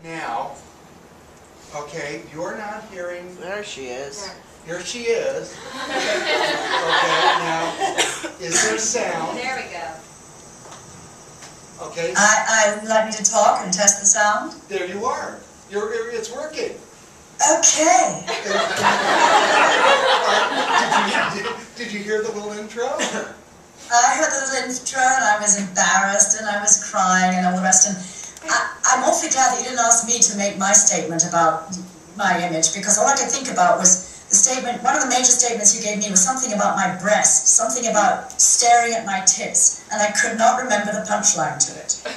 Now, okay, you're not hearing... There she is. Here she is. Okay, now, is there sound? There we go. Okay. I would like me to talk and test the sound. There you are. It's working. Okay. Did you hear the little intro? I heard the little intro and I was embarrassed and I was crying and all the rest. And I'm awfully glad that you didn't ask me to make my statement about my image, because all I could think about was the statement, one of the major statements you gave me was something about my breasts, something about staring at my tits, and I could not remember the punchline to it. So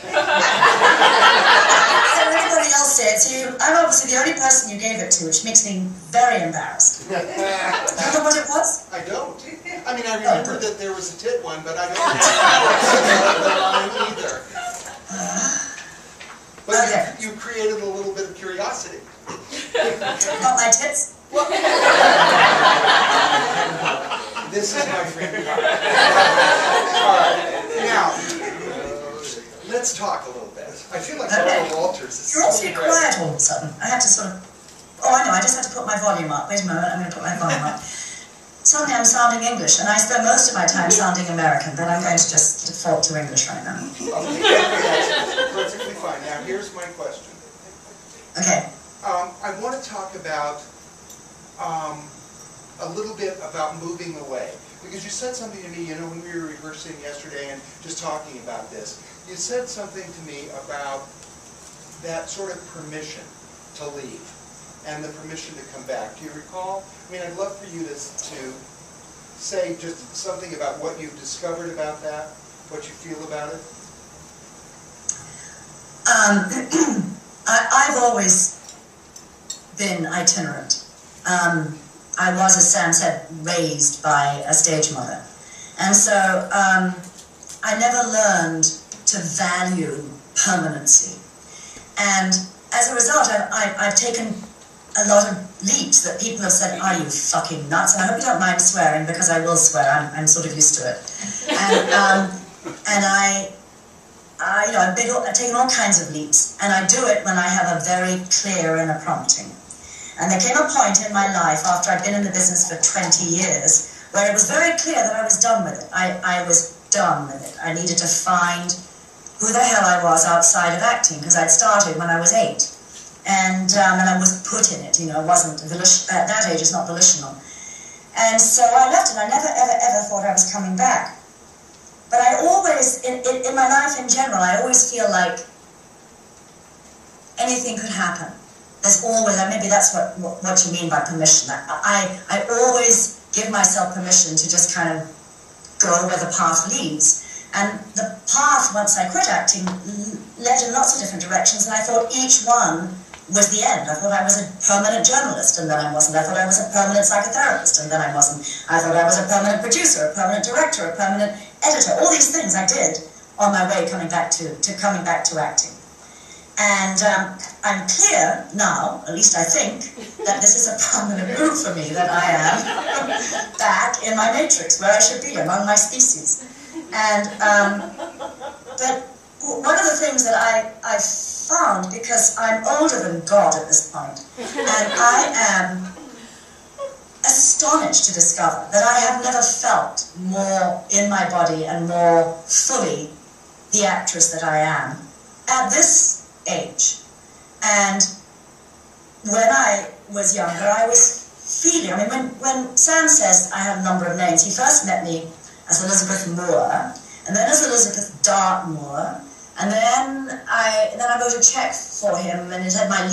everybody else did, so I'm obviously the only person you gave it to, which makes me very embarrassed. Do you know what it was? I don't. I mean, I remember that there was a tit one, but I don't remember the line either. But okay. You created a little bit of curiosity. About my tits? This is my friend. Alright, now, let's talk a little bit. I feel like Barbara Walters is You're awfully quiet all of a sudden. I had to sort of... Oh, I know, I just had to put my volume up. Wait a moment, I'm going to put my volume up. Suddenly I'm sounding English, and I spend most of my time sounding American, but I'm going to just default to English right now. Okay, that's perfectly fine. Now, here's my question. Okay. I want to talk about a little bit about moving away, because you said something to me, you know, when we were rehearsing yesterday and just talking about this, you said something to me about that sort of permission to leave and the permission to come back. Do you recall? I mean, I'd love for you to say just something about what you've discovered about that, what you feel about it. I've always been itinerant. I was, as Sam said, raised by a stage mother. And so I never learned to value permanency. And as a result, I've taken a lot of leaps that people have said, are you fucking nuts? And I hope you don't mind swearing, because I will swear. I'm sort of used to it. And you know, I've taken all kinds of leaps, and I do it when I have a very clear inner prompting. And there came a point in my life after I'd been in the business for 20 years where it was very clear that I was done with it. I was done with it. I needed to find who the hell I was outside of acting, because I'd started when I was 8. And I was put in it, you know, it wasn't, at that age it's not volitional. And so I left, and I never, ever, ever thought I was coming back. But I always, in my life in general, I always feel like anything could happen. There's always, maybe that's what you mean by permission. I always give myself permission to just kind of go where the path leads. And the path, once I quit acting, led in lots of different directions, and I thought each one was the end. I thought I was a permanent journalist, and then I wasn't. I thought I was a permanent psychotherapist, and then I wasn't. I thought I was a permanent producer, a permanent director, a permanent editor. All these things I did on my way coming back to acting. And I'm clear now, at least I think, that this is a permanent move for me, that I am back in my matrix, where I should be, among my species. And, but one of the things that I found, because I'm older than God at this point, and I am astonished to discover that I have never felt more in my body and more fully the actress that I am at this age. And when I was younger, I was feeling, I mean, when Sam says I have a number of names, he first met me as Elizabeth Moore, and then as Elizabeth Dartmoor, and then I wrote a check for him, and it had my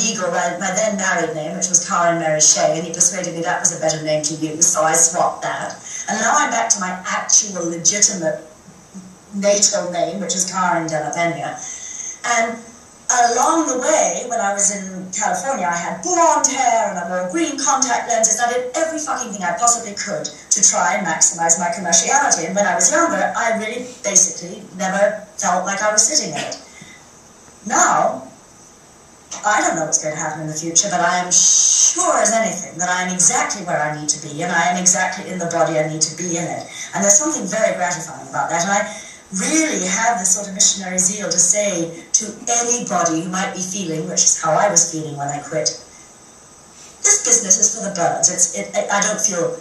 then married name, which was Karen Mary Shea, and he persuaded me that was a better name to use, so I swapped that. And now I'm back to my actual legitimate NATO name, which is Karen de la Peña. And along the way, when I was in California, I had blonde hair and I wore green contact lenses, and I did every fucking thing I possibly could to try and maximize my commerciality. And when I was younger, I really basically never felt like I was sitting in it. Now, I don't know what's going to happen in the future, but I am sure as anything that I am exactly where I need to be, and I am exactly in the body I need to be in it. And there's something very gratifying about that. And really have this sort of missionary zeal to say to anybody who might be feeling, which is how I was feeling when I quit, this business is for the birds. I don't feel,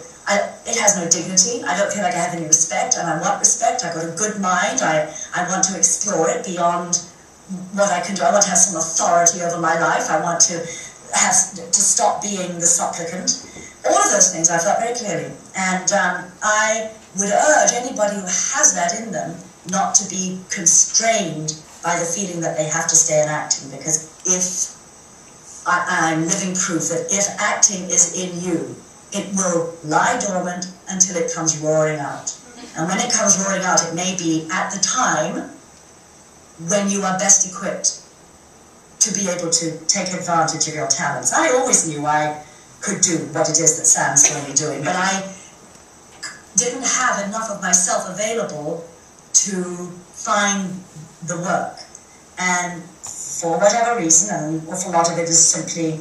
it has no dignity. I don't feel like I have any respect, and I want respect. I've got a good mind. I want to explore it beyond what I can do. I want to have some authority over my life. I want to stop being the supplicant. All of those things I felt very clearly. And I would urge anybody who has that in them not to be constrained by the feeling that they have to stay in acting, because I'm living proof that if acting is in you, it will lie dormant until it comes roaring out. And when it comes roaring out, it may be at the time when you are best equipped to be able to take advantage of your talents. I always knew I could do what it is that Sam's slowly doing, but I didn't have enough of myself available to find the work. And for whatever reason, and an awful lot of it is simply,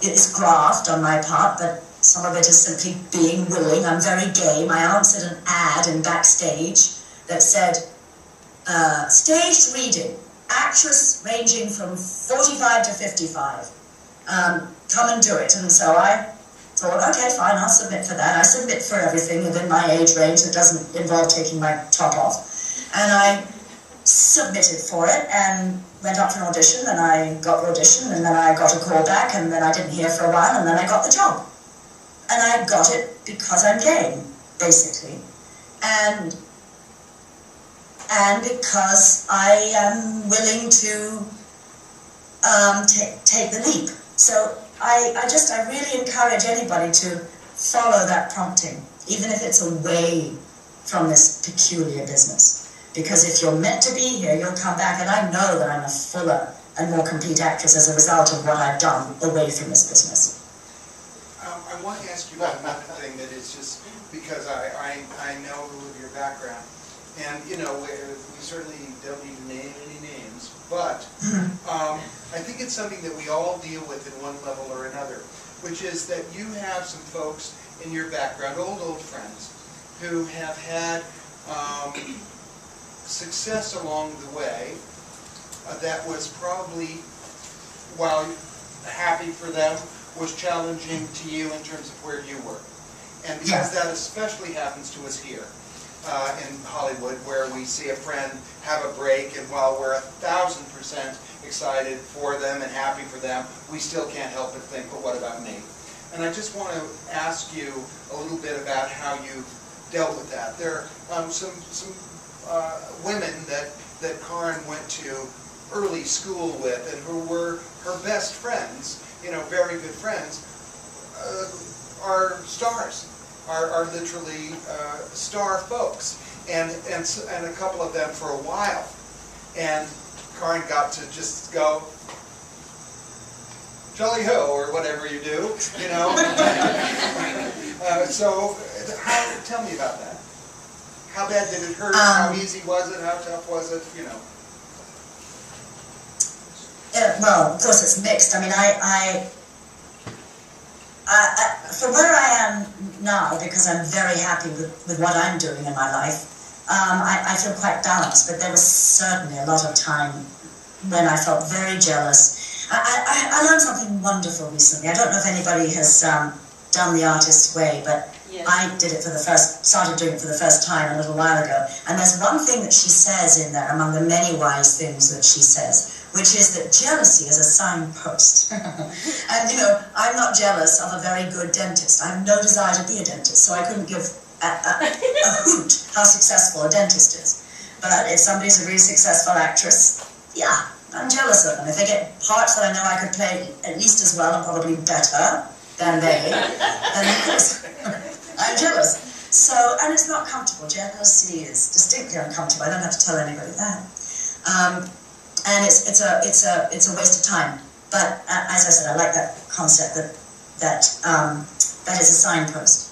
it is graft on my part, but some of it is simply being willing. I'm very game. I answered an ad in Backstage that said, staged reading, actress ranging from 45 to 55. Come and do it. And so I thought, okay, fine, I'll submit for that. I submit for everything within my age range that doesn't involve taking my top off. And I submitted for it and went up for an audition, and I got the audition, and then I got a call back, and then I didn't hear for a while, and then I got the job. And I got it because I'm game, basically. And because I am willing to take the leap. So I really encourage anybody to follow that prompting, even if it's away from this peculiar business. Because if you're meant to be here, you'll come back, and I know that I'm a fuller and more complete actress as a result of what I've done away from this business. I want to ask you about another thing that is just because I know of your background. And, you know, we certainly don't need to name any names, but I think it's something that we all deal with in one level or another, which is that you have some folks in your background, old friends, who have had success along the way that was probably, while happy for them, was challenging to you in terms of where you were. And because that especially happens to us here in Hollywood, where we see a friend have a break, and while we're 1000% excited for them and happy for them, we still can't help but think, well, what about me? And I just want to ask you a little bit about how you've dealt with that. There are some women that Karen went to early school with, and who were her best friends, you know, very good friends, are stars, are literally star folks, and a couple of them for a while. And Karen got to just go, jolly ho, or whatever you do, you know. So, tell me about that. How bad did it hurt? How easy was it? How tough was it? You know. Well, of course, it's mixed. I mean, for where I am now, because I'm very happy with what I'm doing in my life, I feel quite balanced. But there was certainly a lot of time when I felt very jealous. I learned something wonderful recently. I don't know if anybody has done The Artist's Way, but I did it started doing it for the first time a little while ago. And there's one thing that she says in there, among the many wise things that she says, which is that jealousy is a signpost. And, you know, I'm not jealous of a very good dentist. I have no desire to be a dentist, so I couldn't give a hoot how successful a dentist is. But if somebody's a really successful actress, yeah, I'm jealous of them. If they get parts that I know I could play at least as well and probably better than they, then of course I'm jealous. So, and it's not comfortable. Jealousy is distinctly uncomfortable. I don't have to tell anybody that. And it's a waste of time. But as I said, I like that concept that is a signpost.